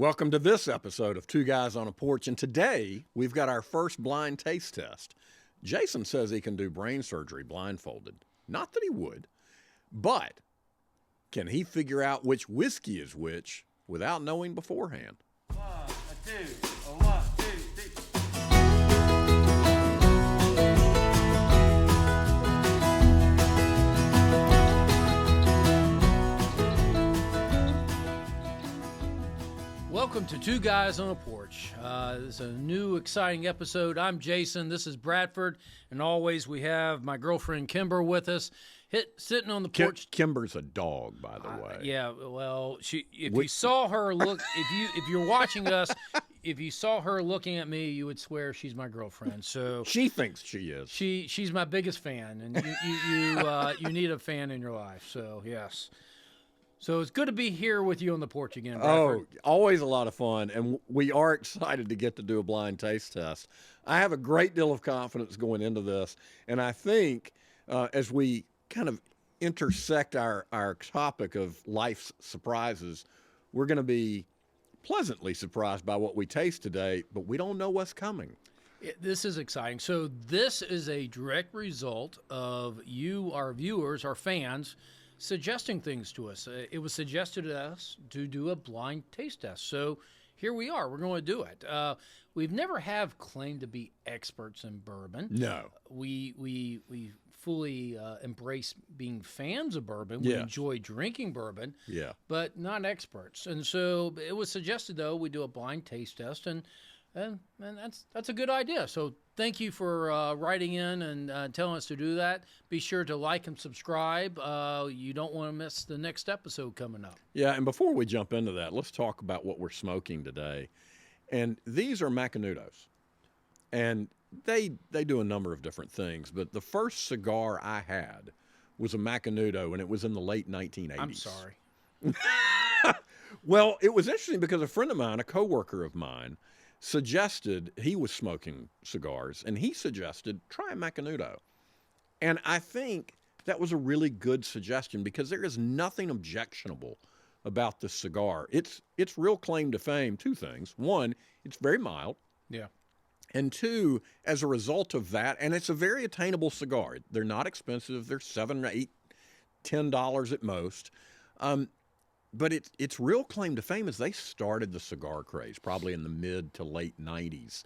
Welcome to this episode of Two Guys on a Porch, and today we've got our first blind taste test. Jason says he can do brain surgery blindfolded. Not that he would, but can he figure out which whiskey is which without knowing beforehand? 1, 2, 1, 2, 3. Welcome to Two Guys on a Porch. This is a new, exciting episode. I'm Jason. This is Bradford. And always we have my girlfriend Kimber with us, sitting on the porch. Kimber's a dog, by the way. Yeah, well, you saw her look, if you're watching us, if you saw her looking at me, you would swear she's my girlfriend. So she thinks she is. She's my biggest fan, and you need a fan in your life. So yes. So it's good to be here with you on the porch again, Bradford. Oh, always a lot of fun, and we are excited to get to do a blind taste test. I have a great deal of confidence going into this, and I think as we kind of intersect our topic of life's surprises, we're going to be pleasantly surprised by what we taste today, but we don't know what's coming. This is exciting. So this is a direct result of you, our viewers, our fans, suggesting things to us. It was suggested to us to do a blind taste test. So here we are. We're going to do it. We've never have claimed to be experts in bourbon. No. We fully embrace being fans of bourbon. We enjoy drinking bourbon, but not experts. And so it was suggested, though, we do a blind taste test, and that's a good idea. So thank you for writing in and telling us to do that. Be sure to like and subscribe. You don't want to miss the next episode coming up. Yeah, and before we jump into that, let's talk about what we're smoking today. And these are Macanudos. And they do a number of different things, but the first cigar I had was a Macanudo, and it was in the late 1980s. I'm sorry. Well, it was interesting because a friend of mine, a coworker of mine, suggested, he was smoking cigars, and he suggested, try a Macanudo. And I think that was a really good suggestion because there is nothing objectionable about this cigar. Its real claim to fame, two things. One, it's very mild. Yeah. And two, as a result of that, and it's a very attainable cigar. They're not expensive. They're $7, $8, $10 at most. But its real claim to fame is they started the cigar craze, probably in the mid to late 90s.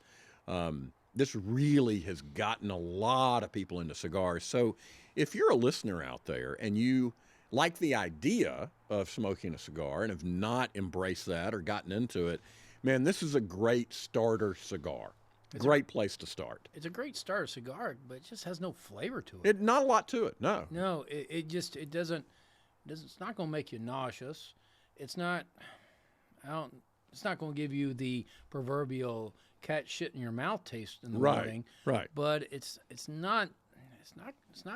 This really has gotten a lot of people into cigars. So if you're a listener out there and you like the idea of smoking a cigar and have not embraced that or gotten into it, man, this is a great starter cigar. Great place to start. It's a great starter cigar, but it just has no flavor to it. Not a lot to it, no. No, it doesn't. It's not going to make you nauseous. It's not going to give you the proverbial cat shit in your mouth taste in the morning. Right. But it's not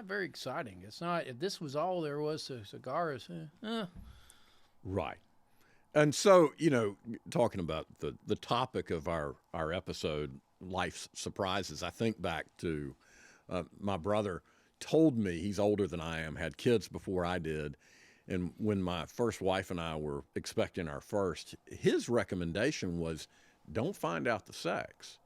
very exciting. It's not. If this was all there was to cigars, Right. And so, talking about the topic of our episode, life's surprises, I think back to my brother told me, he's older than I am, had kids before I did. And when my first wife and I were expecting our first, his recommendation was, don't find out the sex.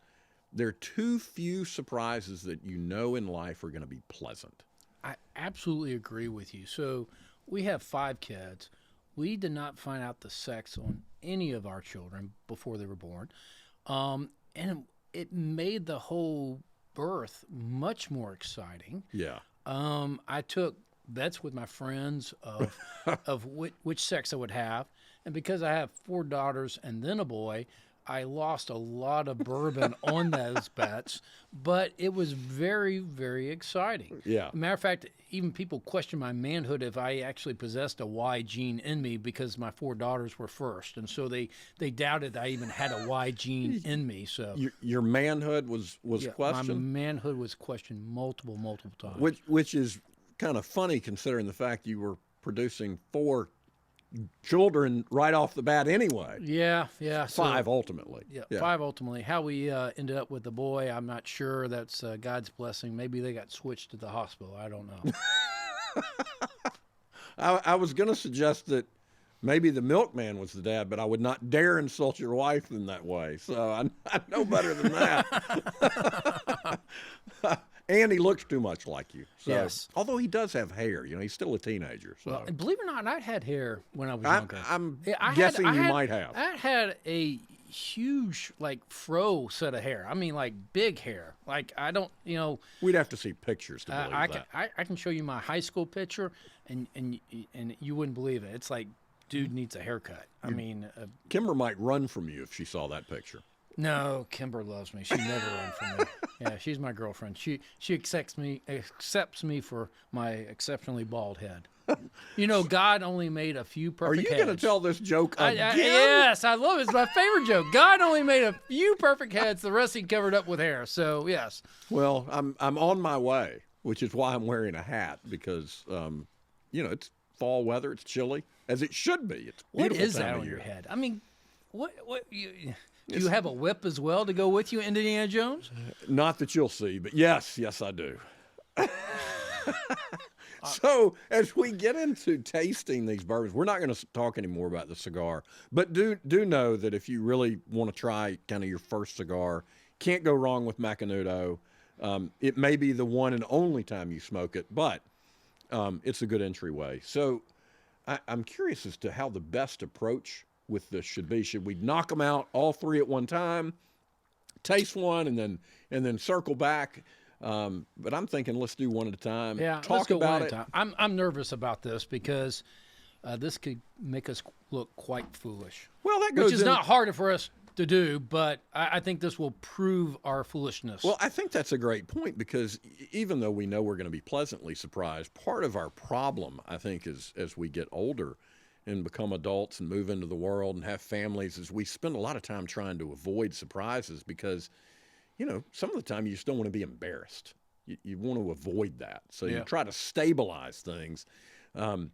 There are too few surprises that in life are going to be pleasant. I absolutely agree with you. So we have 5 kids. We did not find out the sex on any of our children before they were born. And it made the whole birth much more exciting. Yeah. I took bets with my friends of which sex I would have. And because I have 4 daughters and then a boy, I lost a lot of bourbon on those bets, but it was very, very exciting. Yeah. Matter of fact, even people question my manhood if I actually possessed a Y gene in me because my 4 daughters were first. And so they doubted I even had a Y gene in me. So your manhood was questioned? My manhood was questioned multiple times. Which is kind of funny considering the fact you were producing 4 children right off the bat anyway. Yeah. 5 ultimately. Yeah, 5 ultimately. How we ended up with the boy, I'm not sure. That's God's blessing. Maybe they got switched to the hospital. I don't know. I was going to suggest that Maybe the milkman was the dad, but I would not dare insult your wife in that way. So I know better than that. And he looks too much like you. So, yes. Although he does have hair. He's still a teenager. So. Well, believe it or not, I had hair when I was younger. I'm guessing you might have. I had a huge, fro set of hair. I mean, big hair. I don't, We'd have to see pictures to believe that. I can show you my high school picture, and you wouldn't believe it. It's like, dude needs a haircut. I mean, Kimber might run from you if she saw that picture. No, Kimber loves me. She never run from me. Yeah, she's my girlfriend. She accepts me for my exceptionally bald head. God only made a few perfect heads. Are you going to tell this joke again? Yes, I love it. It's my favorite joke. God only made a few perfect heads. The rest he covered up with hair. So, yes. Well, I'm on my way, which is why I'm wearing a hat because, it's fall weather. It's chilly, as it should be. It's beautiful. What is that on your head? I mean, do you have a whip as well to go with you, Indiana Jones? Not that you'll see, but yes, I do. So as we get into tasting these bourbons, we're not going to talk anymore about the cigar, but do know that if you really want to try kind of your first cigar, can't go wrong with Macanudo. It may be the one and only time you smoke it, but it's a good entryway. So I'm curious as to how the best approach with this should be. Should we knock them out all three at one time, taste one, and then circle back? But I'm thinking let's do one at a time. Yeah, talk about it. I'm nervous about this because this could make us look quite foolish. Well, that goes which is not hard for us to do, but I think this will prove our foolishness. Well, I think that's a great point because even though we know we're going to be pleasantly surprised, part of our problem, I think, is as we get older and become adults and move into the world and have families, is we spend a lot of time trying to avoid surprises because, some of the time you just don't want to be embarrassed. You want to avoid that. So you try to stabilize things. And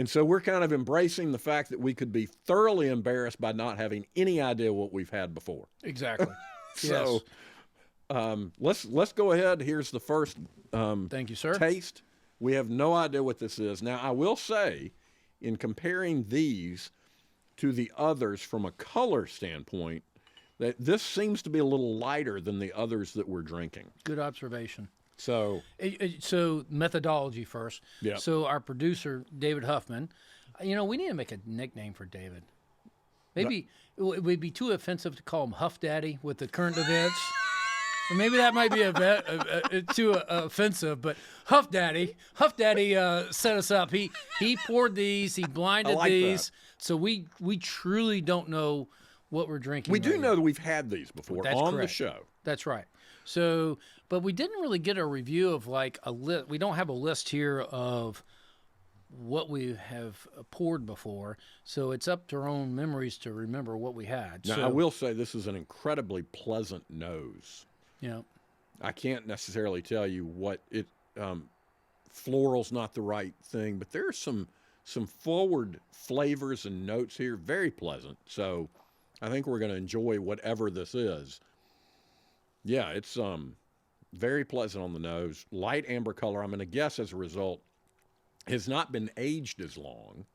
so we're kind of embracing the fact that we could be thoroughly embarrassed by not having any idea what we've had before. Exactly. So let's go ahead. Here's the first thank you, sir. Taste. We have no idea what this is. Now, I will say, in comparing these to the others from a color standpoint, that this seems to be a little lighter than the others that we're drinking. Good observation. So methodology first. Yeah. So our producer, David Huffman, we need to make a nickname for David. Maybe it would be too offensive to call him Huff Daddy with the current events. Or maybe that might be too offensive, but Huff Daddy set us up. He poured these, he blinded these, that. So we truly don't know what we're drinking. We do know that we've had these before on the show. That's right. So, but we didn't really get a review of a list. We don't have a list here of what we have poured before. So it's up to our own memories to remember what we had. Now, I will say this is an incredibly pleasant nose. Yeah. I can't necessarily tell you what it, floral's not the right thing, but there's some forward flavors and notes here. Very pleasant. So I think we're going to enjoy whatever this is. Yeah, it's very pleasant on the nose. Light amber color. I'm going to guess as a result has not been aged as long.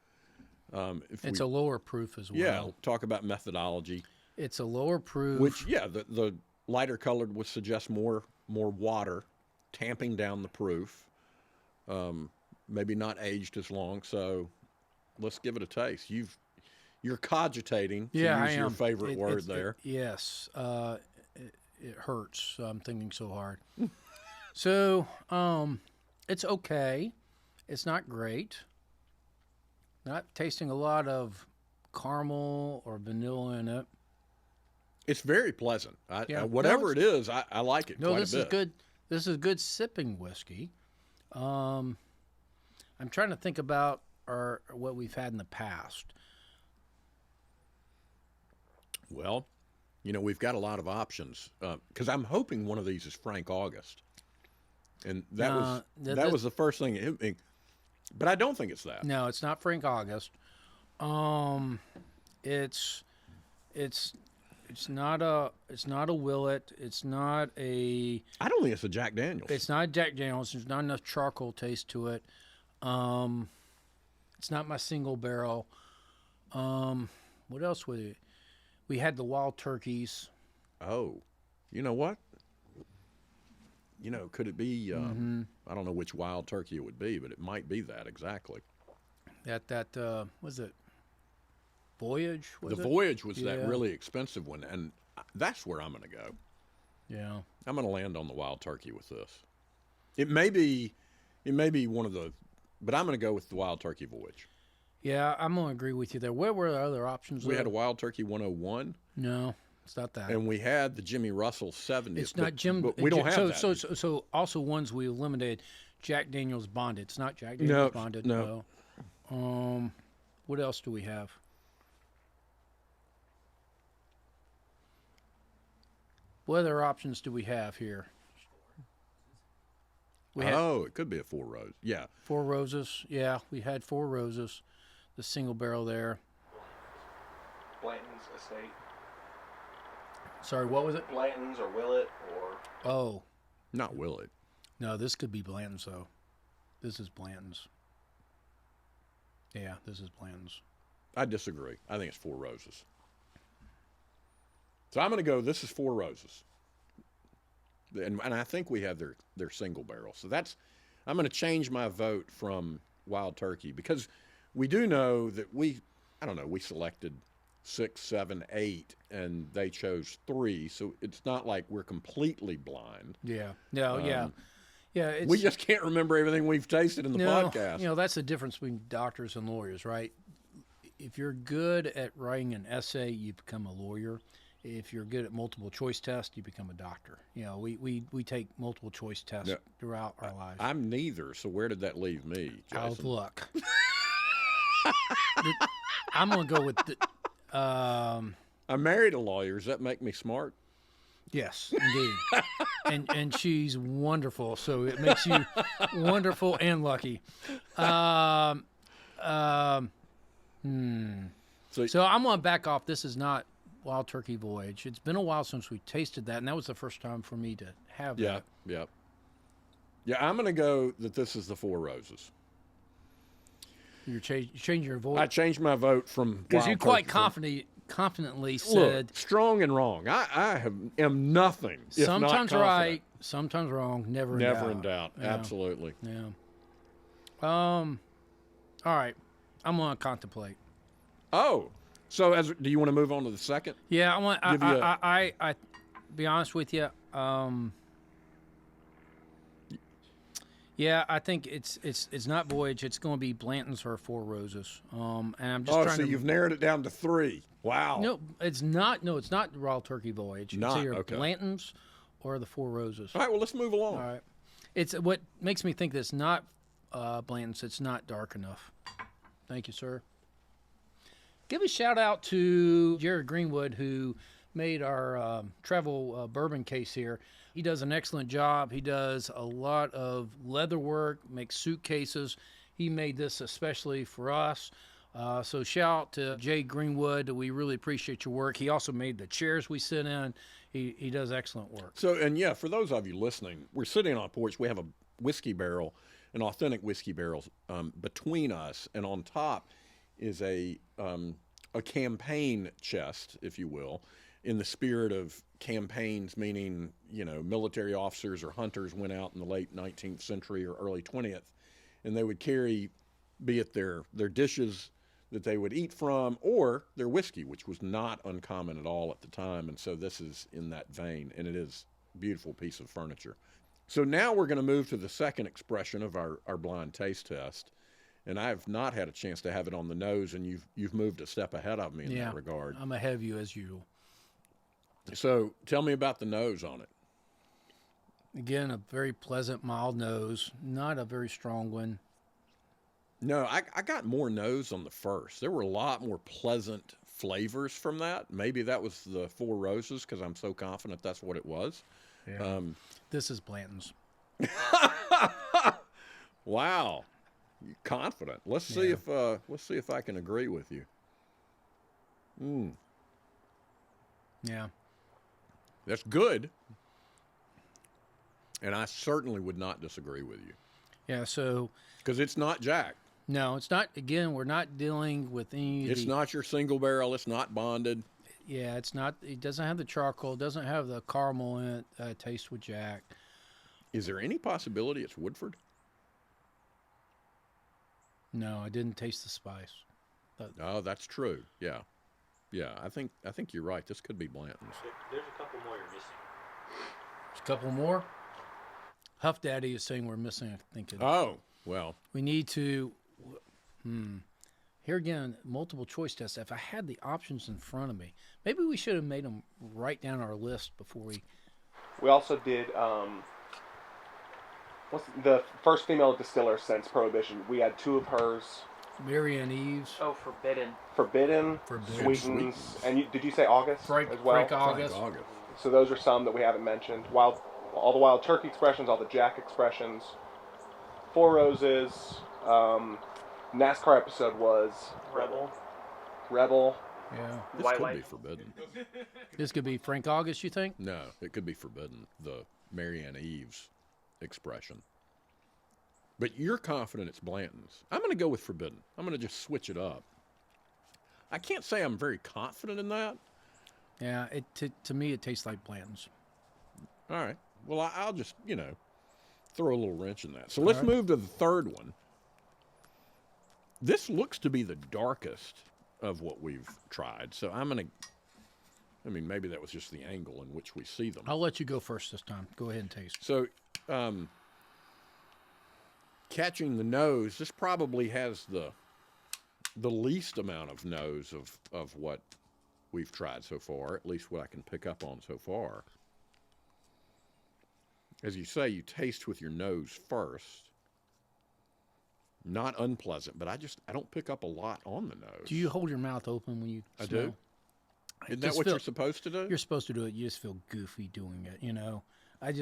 It's a lower proof as well. Yeah, talk about methodology. It's a lower proof. Which, yeah, the lighter colored would suggest more water, tamping down the proof. Maybe not aged as long. So let's give it a taste. You're cogitating to use your favorite word there. Yes. It hurts. I'm thinking so hard. So, it's okay. It's not great. Not tasting a lot of caramel or vanilla in it. It's very pleasant. Whatever it is, I like it quite a bit. This is good. This is good sipping whiskey. I'm trying to think about what we've had in the past. Well, we've got a lot of options because I'm hoping one of these is Frank August, and that was the first thing it hit me. But I don't think it's that. No, it's not Frank August. It's not a Willet. It's not a. I don't think it's a Jack Daniels. It's not Jack Daniels. There's not enough charcoal taste to it. It's not my single barrel. What else we had the wild turkeys. Oh, you know what? Could it be? I don't know which wild turkey it would be, but it might be that exactly. That was it? Voyage. Voyage was that really expensive one, and that's where I'm going to go. Yeah, I'm going to land on the wild turkey with this. It may be one of the, but I'm going to go with the wild turkey Voyage. Yeah, I'm going to agree with you there. Where were the other options? We had a wild turkey 101. No. It's not that. And we had the Jimmy Russell 70th. It's not Jim. But we don't have that. So also ones we eliminated, Jack Daniel's Bonded. It's not Jack Daniel's Bonded. No. What else do we have? What other options do we have here? It could be a Four Roses. Yeah. Four Roses. Yeah, we had Four Roses. The single barrel there. Blanton's Estate. Sorry, what was it? Blanton's or Willet or... Oh. Not Willet. No, this could be Blanton's, though. This is Blanton's. Yeah, this is Blanton's. I disagree. I think it's Four Roses. So I'm going to go, this is Four Roses. And I think we have their single barrel. So I'm going to change my vote from Wild Turkey because we do know that we selected 6, 7, 8, and they chose 3. So it's not like we're completely blind. Yeah. No. Yeah. We just can't remember everything we've tasted in the podcast. That's the difference between doctors and lawyers, right? If you're good at writing an essay, you become a lawyer. If you're good at multiple choice tests, you become a doctor. We take multiple choice tests throughout our lives. I'm neither. So where did that leave me, Jason? Out of luck. I'm gonna go with. I married a lawyer. Does that make me smart? Yes, indeed. and she's wonderful, so it makes you wonderful and lucky. So I'm going to back off. This is not Wild Turkey Voyage. It's been a while since we tasted that, and that was the first time for me to have that. Yeah. I'm going to go that this is the Four Roses. You're changing your vote? I changed my vote from because you quite confidently said... Look, strong and wrong. I am nothing if sometimes not right, sometimes wrong, never in doubt. Yeah. Absolutely. Yeah. All right. I'm going to contemplate. Oh, so do you want to move on to the second? Yeah, I be honest with you. Yeah, I think it's not Voyage. It's going to be Blanton's or Four Roses. And I'm just trying to. You've narrowed it down to 3. Wow. No, it's not. No, it's not Wild Turkey Voyage. It's either okay. Blanton's or the Four Roses. All right. Well, let's move along. All right. It's what makes me think that it's not Blanton's. It's not dark enough. Thank you, sir. Give a shout out to Jared Greenwood, who made our travel bourbon case here. He does an excellent job. He does a lot of leather work, makes suitcases. He made this especially for us. So shout out to Jay Greenwood. We really appreciate your work. He also made the chairs we sit in. He does excellent work. So, and yeah, for those of you listening, we're sitting on a porch. We have a whiskey barrel, an authentic whiskey barrel between us, and on top is a campaign chest, if you will, in the spirit of campaigns, meaning, military officers or hunters went out in the late 19th century or early 20th, and they would carry, be it their dishes that they would eat from or their whiskey, which was not uncommon at all at the time. And so this is in that vein, and it is a beautiful piece of furniture. So now we're going to move to the second expression of our blind taste test. And I've not had a chance to have it on the nose, and you've moved a step ahead of me in that regard. I'm ahead of you as usual. So tell me about the nose on it. Again, a very pleasant, mild nose, not a very strong one. No, I got more nose on the first. There were a lot more pleasant flavors from that. Maybe that was the Four Roses because I'm so confident that's what it was. Yeah. This is Blanton's. Wow. You're confident. Let's see if I can agree with you. Yeah. That's good. And I certainly would not disagree with you. Yeah, so... Because it's not Jack. No, it's not. Again, we're not dealing with any. It's not your single barrel. It's not bonded. Yeah, it's not. It doesn't have the charcoal. It doesn't have the caramel in it. Taste with Jack. Is there any possibility it's Woodford? No, I didn't taste the spice. Oh, that's true. Yeah. I think you're right. This could be Blanton's. There's a couple more you're missing. There's a couple more. Huff Daddy is saying we're missing. I think. Oh, well. We need to. Here again, multiple choice test. If I had the options in front of me, maybe we should have made them write down our list before we. We also did. What's the first female distiller since Prohibition? We had 2 of hers. Mary and Eve's. Oh, Forbidden. Forbidden. Sweetens. And did you say August as well? Frank August. So those are some that we haven't mentioned. All the Wild Turkey expressions, all the Jack expressions. Four Roses. NASCAR episode was Rebel. Yeah. This could be Forbidden. This could be Frank August, you think? No, it could be Forbidden. The Marianne Eves expression. But you're confident it's Blanton's. I'm going to go with Forbidden. I'm going to just switch it up. I can't say I'm very confident in that. Yeah, to me it tastes like Blanton's. All right. Well, I'll just, throw a little wrench in that. So let's move to the third one. This looks to be the darkest of what we've tried. So I'm going to, maybe that was just the angle in which we see them. I'll let you go first this time. Go ahead and taste. So, catching the nose, this probably has the least amount of nose of what we've tried so far, at least what I can pick up on so far. As you say, you taste with your nose first. Not unpleasant, but I don't pick up a lot on the nose. Do you hold your mouth open when you smell? I do. Isn't that what you're supposed to do? You're supposed to do it. You just feel goofy doing it, I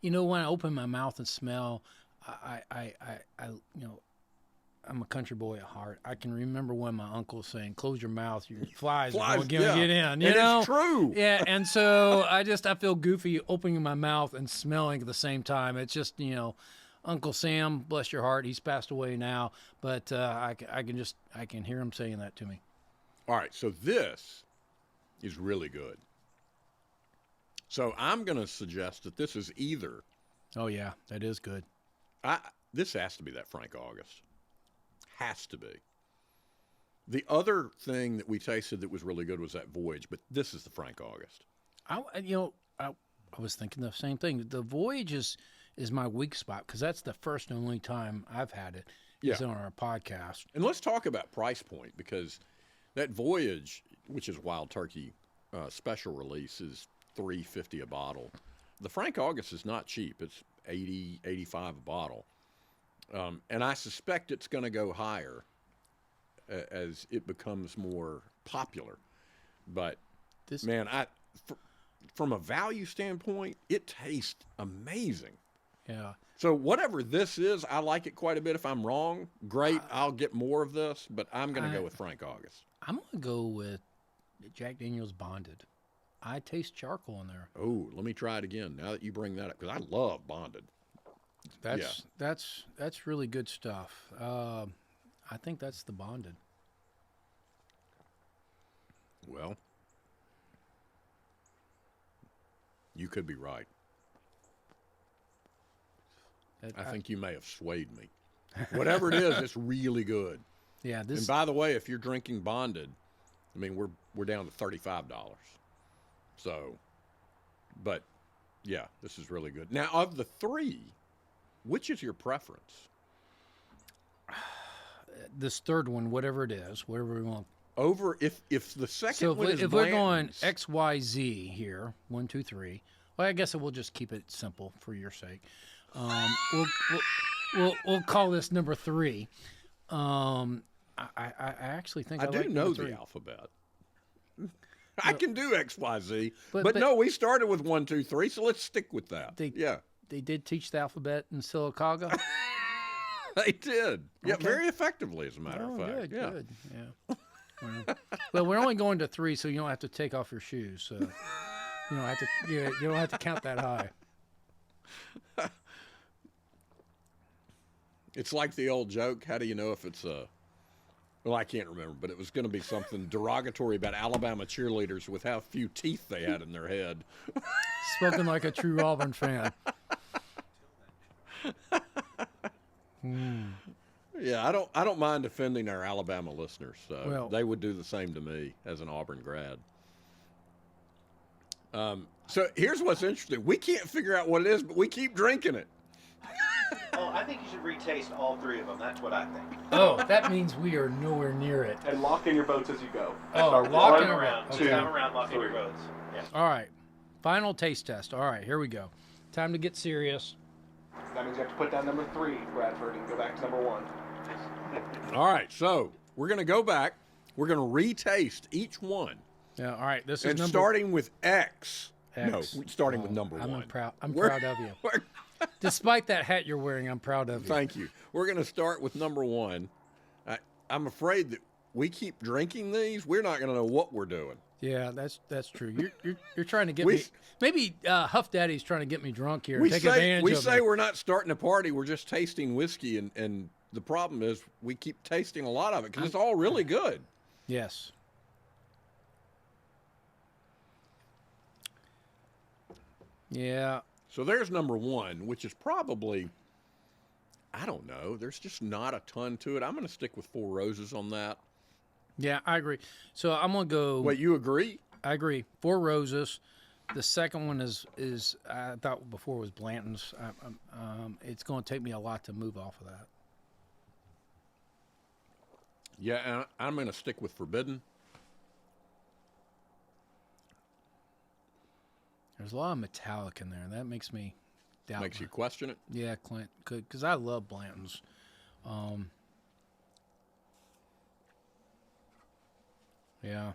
when I open my mouth and smell, I'm a country boy at heart. I can remember when my uncle was saying, "Close your mouth, your flies are going to get in." It's true. Yeah, and so I feel goofy opening my mouth and smelling at the same time. It's just Uncle Sam, bless your heart, he's passed away now, but I can hear him saying that to me. All right, so this is really good. So I'm going to suggest that this is either. Oh yeah, that is good. This has to be that Frank August. Has to be. The other thing that we tasted that was really good was that Voyage, but this is the Frank August. I was thinking the same thing. The Voyage is my weak spot because that's the first and only time I've had it. Is on our podcast. And let's talk about price point, because that Voyage, which is Wild Turkey special release, is $3.50 a bottle. The Frank August is not cheap. It's $80, $85 a bottle. And I suspect it's going to go higher as it becomes more popular. But, from a value standpoint, it tastes amazing. Yeah. So whatever this is, I like it quite a bit. If I'm wrong, great. I'll get more of this, but I'm going to go with Frank August. I'm going to go with Jack Daniel's Bonded. I taste charcoal in there. Oh, let me try it again now that you bring that up, because I love Bonded. That's really good stuff. I think that's the Bonded. Well, you could be right. I think you may have swayed me. Whatever it is, it's really good. Yeah. And by the way, if you're drinking Bonded, we're down to $35. So, but yeah, this is really good. Now, of the three, which is your preference? This third one, whatever it is, whatever we want. Over if the second one is if we're going XYZ here, 1, 2, 3. Well, I guess we'll just keep it simple for your sake. We'll call this number 3. I actually think I do like know the alphabet. I can do XYZ, but no, we started with 1, 2, 3, so let's stick with that. They did teach the alphabet in Silicaga. They did. Yeah, very effectively, as a matter of fact. Good. Yeah. Well, we're only going to 3, so you don't have to take off your shoes. So you don't have to count that high. It's like the old joke. How do you know if it's well, I can't remember, but it was going to be something derogatory about Alabama cheerleaders with how few teeth they had in their head. Spoken like a true Auburn fan. Yeah, I don't mind offending our Alabama listeners. So they would do the same to me as an Auburn grad. So here's what's interesting. We can't figure out what it is, but we keep drinking it. Oh, I think you should retaste all three of them. That's what I think. Oh, that means we are nowhere near it. And lock in your boats as you go. Oh, Walking locking around. Okay. Time around, locking your boats. Yeah. All right. Final taste test. All right, here we go. Time to get serious. That means you have to put down number 3, Bradford, and go back to number 1. All right, so we're going to go back. We're going to retaste each one. Yeah. All right. This is And starting with X. X. No, starting with number 1. I'm proud of you. Despite that hat you're wearing, I'm proud of you. Thank you. We're going to start with number 1. I'm afraid that we keep drinking these. We're not going to know what we're doing. Yeah, that's true. You're trying to get me. Maybe Huff Daddy's trying to get me drunk here. Take advantage of we me. say we're not starting a party. We're just tasting whiskey, and the problem is we keep tasting a lot of it because it's all really good. Yes. Yeah. So there's number 1, which is probably, I don't know. There's just not a ton to it. I'm going to stick with 4 Roses on that. Yeah, I agree. So I'm gonna go. Wait, you agree? I agree. 4 Roses. The second one is I thought before was Blanton's. It's going to take me a lot to move off of that. Yeah, and I'm going to stick with Forbidden. There's a lot of metallic in there. That makes me doubt. Makes you question it? Yeah, Clint, because I love Blanton's. Yeah.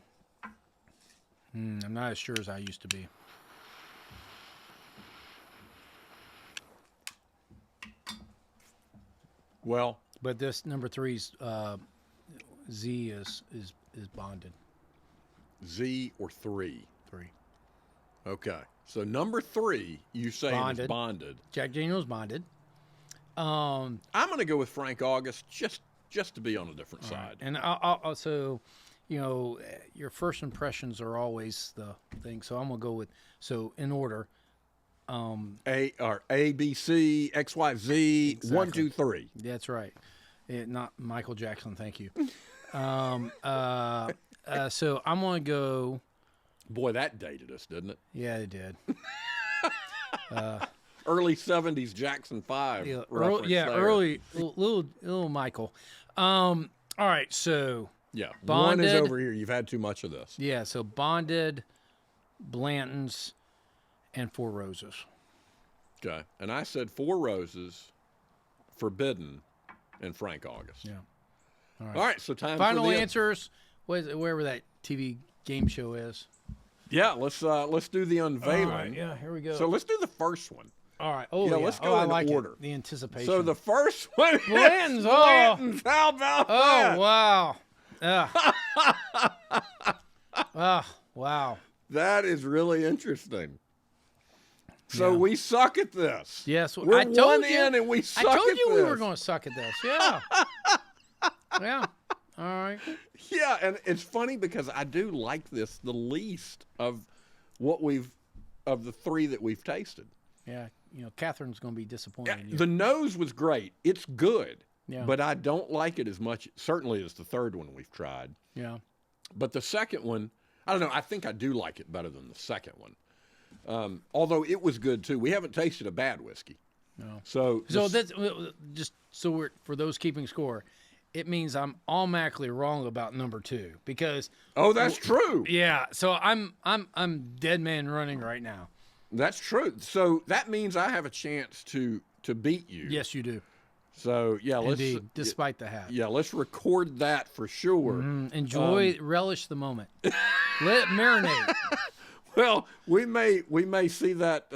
I'm not as sure as I used to be. Well, but this number 3's Z is bonded. Z or 3? 3. Okay. So number 3, you say is bonded. Jack Daniel's bonded. I'm going to go with Frank August just to be on a different side. Right. And I'll also, your first impressions are always the thing. So I'm going to go with, in order. A, B, C, X, Y, Z, exactly. 1, 2, 3. That's right. Not Michael Jackson, thank you. So I'm going to go. Boy, that dated us, didn't it? Yeah, it did. Early 70s Jackson 5. Yeah, early little Michael. All right, so yeah, bonded, 1 is over here. You've had too much of this. Yeah, so bonded, Blanton's, and 4 Roses. Okay, and I said 4 Roses, Forbidden, and Frank August. Yeah. All right, so time final for the answers. Wherever that TV game show is. Yeah, let's do the unveiling. All right, yeah, here we go. So let's do the first one. All right. Oh, yeah. Let's go in like order. It. The anticipation. So the first one is Blanton's. Blanton's. How about that? Oh, wow. Oh, wow. That is really interesting. So we suck at this. Yes, we're I told you, in and we suck at this. I told you we were going to suck at this. Yeah. Yeah. All right. Yeah, and it's funny because I do like this the least of the 3 that we've tasted. Yeah, Catherine's going to be disappointed in you. The nose was great. It's good. Yeah. But I don't like it as much, certainly, as the third one we've tried. Yeah. But the second one, I don't know. I think I do like it better than the second one. Although it was good too. We haven't tasted a bad whiskey. No. So that's just so we're for those keeping score. It means I'm automatically wrong about number 2 because. Oh, that's true. Yeah. So I'm dead man running right now. That's true. So that means I have a chance to beat you. Yes, you do. So yeah, Indeed, despite the hat. Yeah, let's record that for sure. Enjoy, relish the moment. Let it marinate. Well, we may see that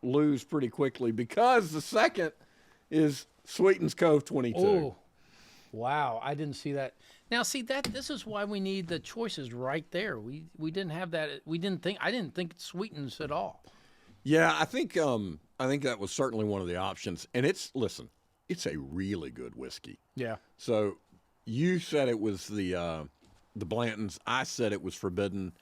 lose pretty quickly because the second is Sweetens Cove 22. Oh, wow! I didn't see that. Now, see that this is why we need the choices right there. We didn't have that. I didn't think Sweetens at all. Yeah, I think that was certainly one of the options. And listen, it's a really good whiskey. Yeah. So you said it was the Blantons. I said it was Forbidden.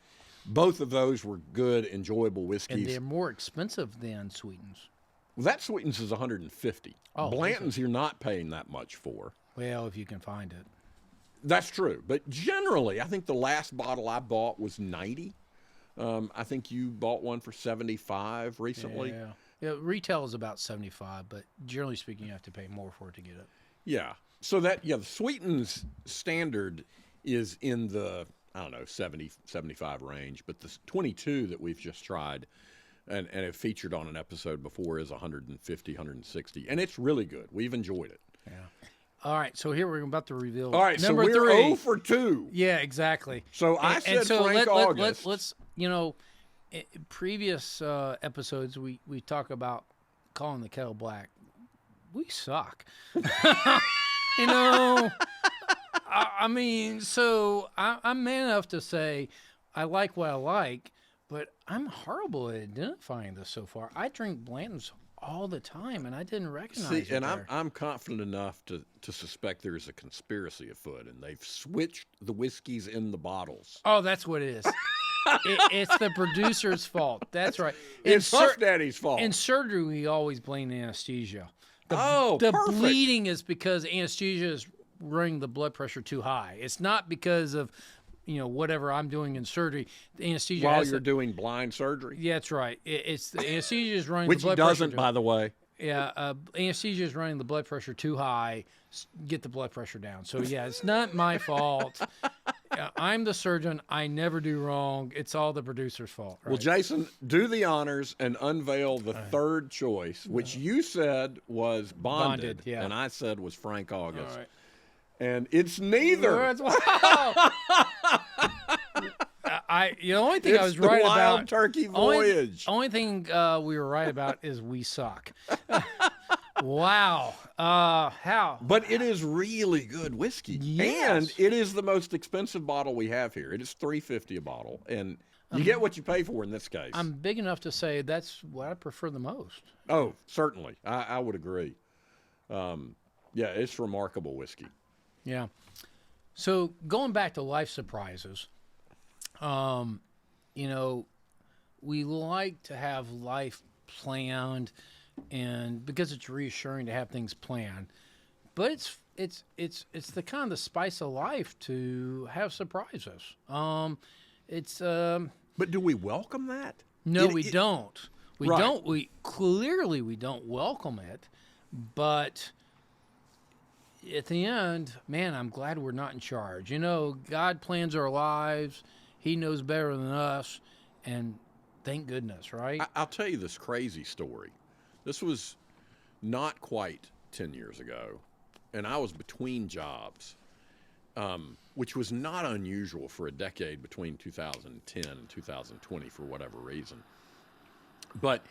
Both of those were good, enjoyable whiskeys. And they're more expensive than Sweetens. Well, that Sweetens is $150. Oh, Blantons you're not paying that much for. Well, if you can find it. That's true. But generally, I think the last bottle I bought was $90. I think you bought one for $75 recently. Yeah, retail is about $75, but generally speaking, you have to pay more for it to get it. Yeah. So the Sweetens standard is in the, I don't know, 70, 75 range, but the 22 that we've just tried and it featured on an episode before is 150, 160, and it's really good. We've enjoyed it. Yeah. All right, so here we're about to reveal All right, number so we're 3. 0 for 2. Yeah, exactly. So I said Frank August. Let's in previous episodes we talk about calling the kettle black. We suck. I mean, so I'm man enough to say I like what I like, but I'm horrible at identifying this so far. I drink Blanton's all the time, and I didn't recognize it. See, and I'm confident enough to suspect there's a conspiracy afoot, and they've switched the whiskeys in the bottles. Oh, that's what it is. It's the producer's fault. That's right. It's Puff Daddy's fault. In surgery, we always blame anesthesia. The perfect. bleeding is because anesthesia is running the blood pressure too high. It's not because of whatever I'm doing in surgery. The anesthesia while you're doing blind surgery. Yeah, that's right. It's the anesthesia is running which the blood he doesn't, pressure by the way. Yeah, anesthesia is running the blood pressure too high. Get the blood pressure down. So yeah, it's not my fault. I'm the surgeon. I never do wrong. It's all the producer's fault. Right? Well, Jason, do the honors and unveil the third choice, which you said was Bonded, yeah. and I said was Frank August. All right. And it's neither. Wow. The only thing I was right about. Wild Turkey Voyage. Only thing we were right about is we suck. Wow. How? But it is really good whiskey. Yes. And it is the most expensive bottle we have here. It is $3.50 a bottle. And you get what you pay for in this case. I'm big enough to say that's what I prefer the most. Oh, certainly. I would agree. Yeah, it's remarkable whiskey. Yeah. So going back to life surprises, we like to have life planned, and because it's reassuring to have things planned, but it's the kind of the spice of life to have surprises. But do we welcome that? No, we don't. We right. don't. We clearly we don't welcome it, but at the end, man, I'm glad we're not in charge. God plans our lives. He knows better than us, and thank goodness, right? I'll tell you this crazy story. This was not quite 10 years ago, and I was between jobs, which was not unusual for a decade between 2010 and 2020 for whatever reason. But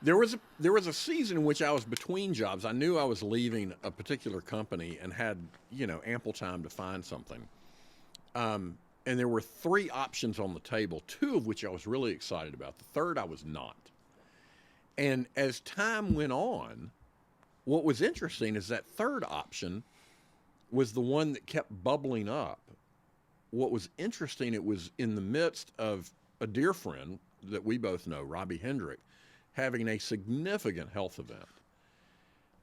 there was a season in which I was between jobs. I knew I was leaving a particular company and had, ample time to find something. And there were 3 options on the table, 2 of which I was really excited about. The third I was not. And as time went on, what was interesting is that third option was the one that kept bubbling up. What was interesting, it was in the midst of a dear friend that we both know, Robbie Hendrick, having a significant health event.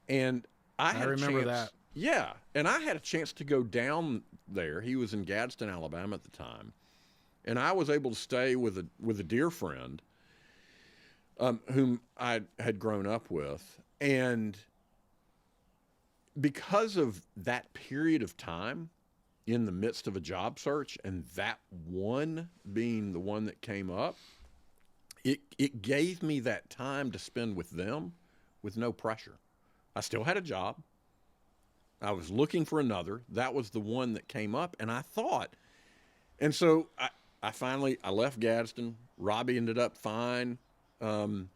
And I remember that. Yeah, and I had a chance to go down there. He was in Gadsden, Alabama at the time, and I was able to stay with a dear friend whom I had grown up with. And because of that period of time in the midst of a job search, and that one being the one that came up, it gave me that time to spend with them with no pressure. I still had a job. I was looking for another. That was the one that came up, and I thought, and so I finally left Gadsden. Robbie ended up fine, and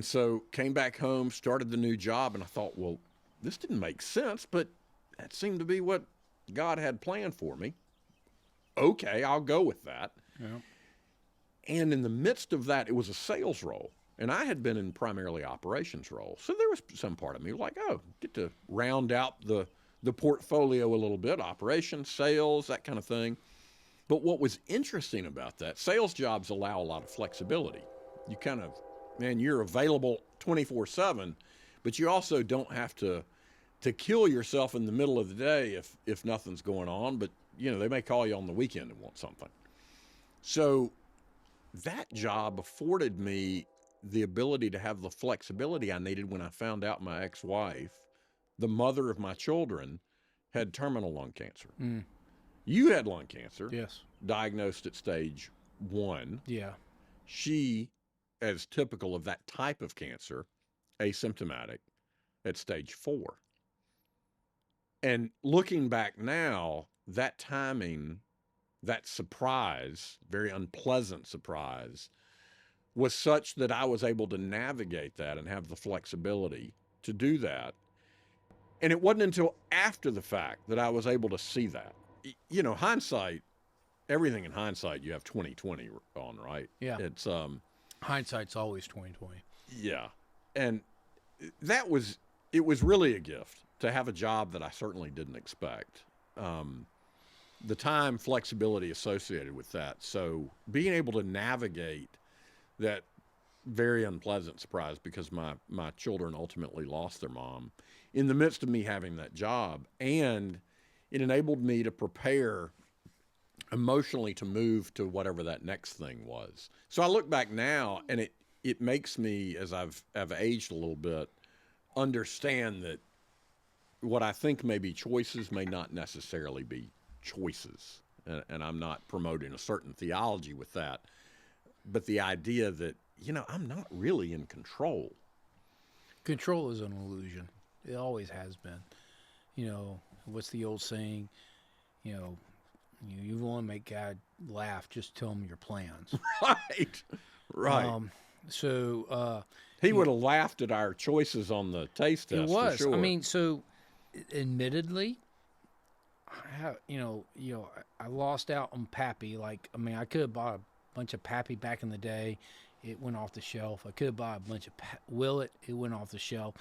so came back home, started the new job, and I thought, well, this didn't make sense, but that seemed to be what God had planned for me. Okay, I'll go with that. Yeah. And in the midst of that, it was a sales role. And I had been in primarily operations roles. So there was some part of me like, oh, get to round out the portfolio a little bit, operations, sales, that kind of thing. But what was interesting about that, sales jobs allow a lot of flexibility. You kind of, man, you're available 24/7, but you also don't have to kill yourself in the middle of the day if nothing's going on. But, you know, they may call you on the weekend and want something. So that job afforded me the ability to have the flexibility I needed when I found out my ex-wife, the mother of my children, had terminal lung cancer. Mm. You had lung cancer. Yes. Diagnosed at stage 1. Yeah. She, as typical of that type of cancer, asymptomatic at stage 4. And looking back now, that timing, that surprise, very unpleasant surprise, was such that I was able to navigate that and have the flexibility to do that. And it wasn't until after the fact that I was able to see that. You know, hindsight, everything in hindsight you have 20/20 on, right? Yeah. It's hindsight's always 20/20. Yeah. And it was really a gift to have a job that I certainly didn't expect. The time flexibility associated with that. So being able to navigate that very unpleasant surprise, because my children ultimately lost their mom in the midst of me having that job, and it enabled me to prepare emotionally to move to whatever that next thing was. So I look back now, and it makes me, as I've aged a little bit, understand that what I think may be choices may not necessarily be choices. And I'm not promoting a certain theology with that, but the idea that, you know, I'm not really in control. Control is an illusion. It always has been. You know, what's the old saying? You know, you want to make God laugh, just tell him your plans. Right. He would have laughed at our choices on the taste test. It was. For sure. I mean, so admittedly, I lost out on Pappy. Like, I mean, I could have bought a bunch of Pappy back in the day. It went off the shelf. I could have bought a bunch of Willet. It went off the shelf.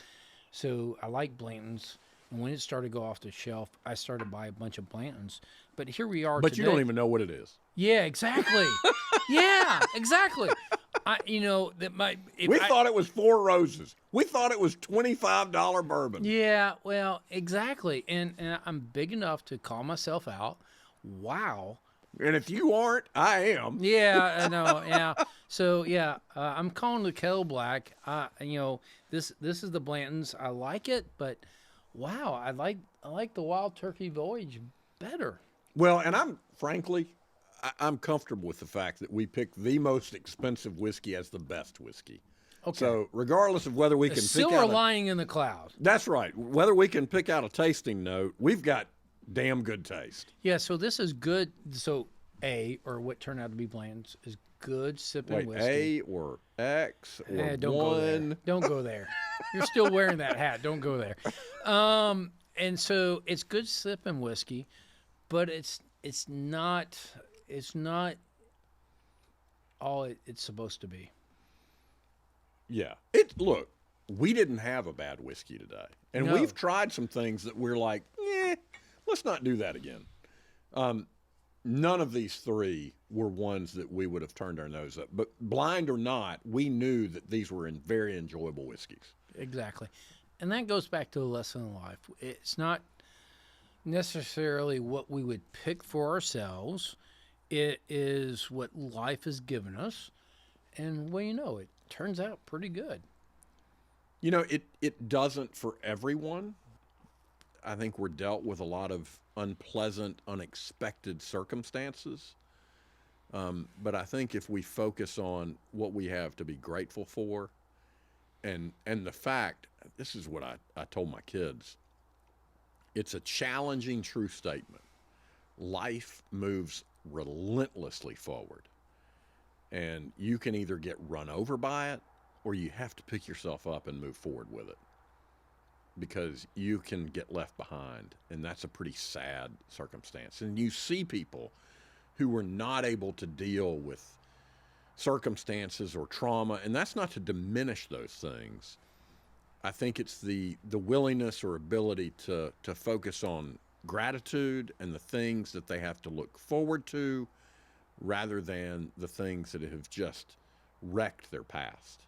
So I like Blanton's. And when it started to go off the shelf, I started to buy a bunch of Blanton's. But here we are But today. you don't even know what it is. Yeah, exactly. Yeah, exactly. We thought it was Four Roses. We thought it was $25 bourbon. Yeah, well, exactly. And I'm big enough to call myself out. Wow. And if you aren't, I am. Yeah, I know. Yeah. So yeah, I'm calling the kettle black. This is the Blanton's. I like it, but wow, I like the Wild Turkey Voyage better. Well, and I'm comfortable with the fact that we picked the most expensive whiskey as the best whiskey. Okay. So regardless of whether we can pick out silver lining in the cloud. That's right. Whether we can pick out a tasting note, we've got damn good taste. Yeah, so this is good. So what turned out to be Blanton's, is good sipping whiskey. A or X or don't 1. Go there. Don't go there. You're still wearing that hat. Don't go there. And so it's good sipping whiskey, but it's not all it's supposed to be. Yeah. Look, we didn't have a bad whiskey today. And we've tried some things that we're like, let's not do that again. None of these three were ones that we would have turned our nose up. But blind or not, we knew that these were very enjoyable whiskeys. Exactly. And that goes back to the lesson in life. It's not necessarily what we would pick for ourselves. It is what life has given us. And, well, it turns out pretty good. You know, it doesn't for everyone. I think we're dealt with a lot of unpleasant, unexpected circumstances. But I think if we focus on what we have to be grateful for, and the fact, this is what I told my kids, it's a challenging, true statement. Life moves relentlessly forward. And you can either get run over by it, or you have to pick yourself up and move forward with it. Because you can get left behind, and that's a pretty sad circumstance. And you see people who were not able to deal with circumstances or trauma, and that's not to diminish those things. I think it's the willingness or ability to focus on gratitude and the things that they have to look forward to rather than the things that have just wrecked their past.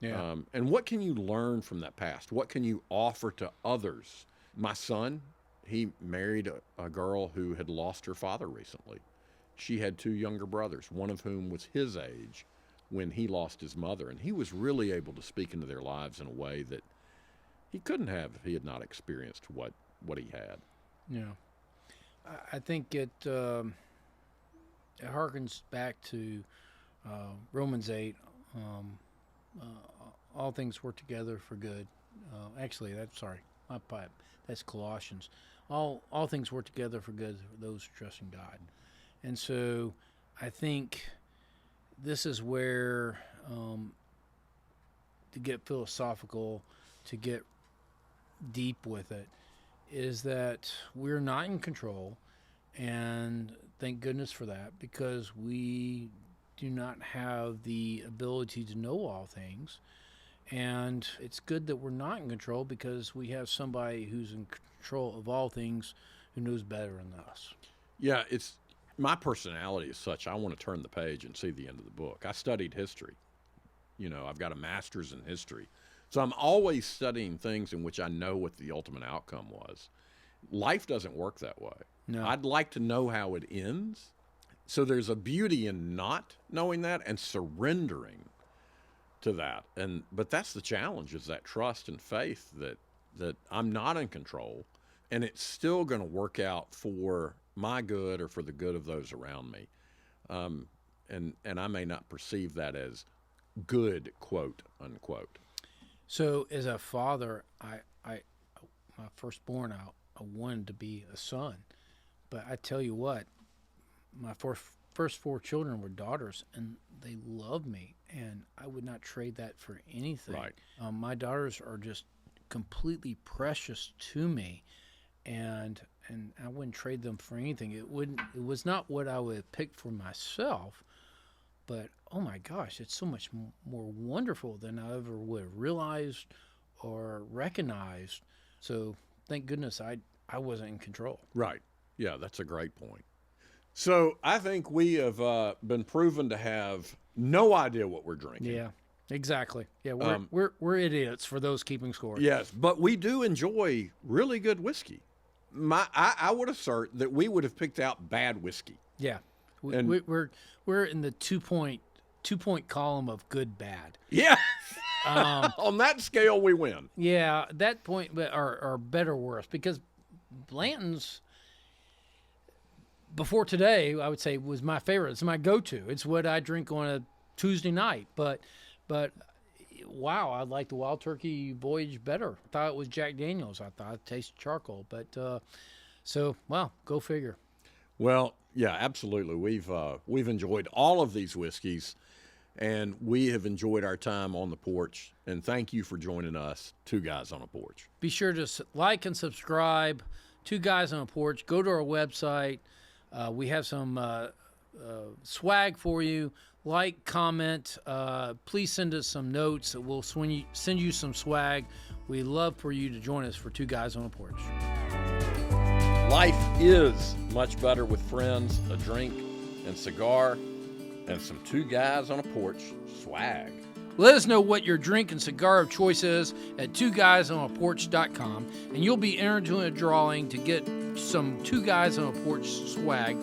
Yeah. And what can you learn from that past? What can you offer to others? My son, he married a girl who had lost her father recently. She had 2 younger brothers, one of whom was his age when he lost his mother. And he was really able to speak into their lives in a way that he couldn't have if he had not experienced what he had. Yeah. I think it harkens back to Romans 8. All things work together for good. Actually, that's Colossians. All things work together for good for those who trust in God. And so I think this is where, to get philosophical, to get deep with it, is that we're not in control, and thank goodness for that, because we do not have the ability to know all things. And it's good that we're not in control, because we have somebody who's in control of all things who knows better than us. Yeah, it's my personality is such. I want to turn the page and see the end of the book. I studied history. I've got a master's in history. So I'm always studying things in which I know what the ultimate outcome was. Life doesn't work that way. No. I'd like to know how it ends. So there's a beauty in not knowing that and surrendering to that. But that's the challenge, is that trust and faith that I'm not in control, and it's still going to work out for my good or for the good of those around me. And I may not perceive that as good, quote unquote. So as a father, my firstborn, I wanted to be a son, but I tell you what, my first 4 children were daughters, and they love me, and I would not trade that for anything. Right. My daughters are just completely precious to me, and I wouldn't trade them for anything. It was not what I would have picked for myself, but oh my gosh, it's so much more wonderful than I ever would have realized or recognized. So thank goodness I wasn't in control. Right. Yeah, that's a great point. So I think we have been proven to have no idea what we're drinking. Yeah, exactly. Yeah, we're idiots for those keeping score. Yes, but we do enjoy really good whiskey. I would assert that we would have picked out bad whiskey. Yeah, we're in the 2-point column of good bad. Yeah, on that scale we win. Yeah, that point are better or worse, because Blanton's, before today, I would say, was my favorite. It's my go-to. It's what I drink on a Tuesday night. But wow, I like the Wild Turkey Voyage better. I thought it was Jack Daniels. I thought it tasted charcoal. But so, well, go figure. Well, yeah, absolutely. We've enjoyed all of these whiskeys, and we have enjoyed our time on the porch. And thank you for joining us, 2 Guys on a Porch. Be sure to like and subscribe. 2 Guys on a Porch. Go to our website. We have some swag for you. Like, comment. Please send us some notes. We'll send you some swag. We'd love for you to join us for 2 Guys on a Porch. Life is much better with friends, a drink, and cigar, and some 2 Guys on a Porch swag. Let us know what your drink and cigar of choice is at 2guysonaporch.com, and you'll be entered into a drawing to get some 2 Guys on a Porch swag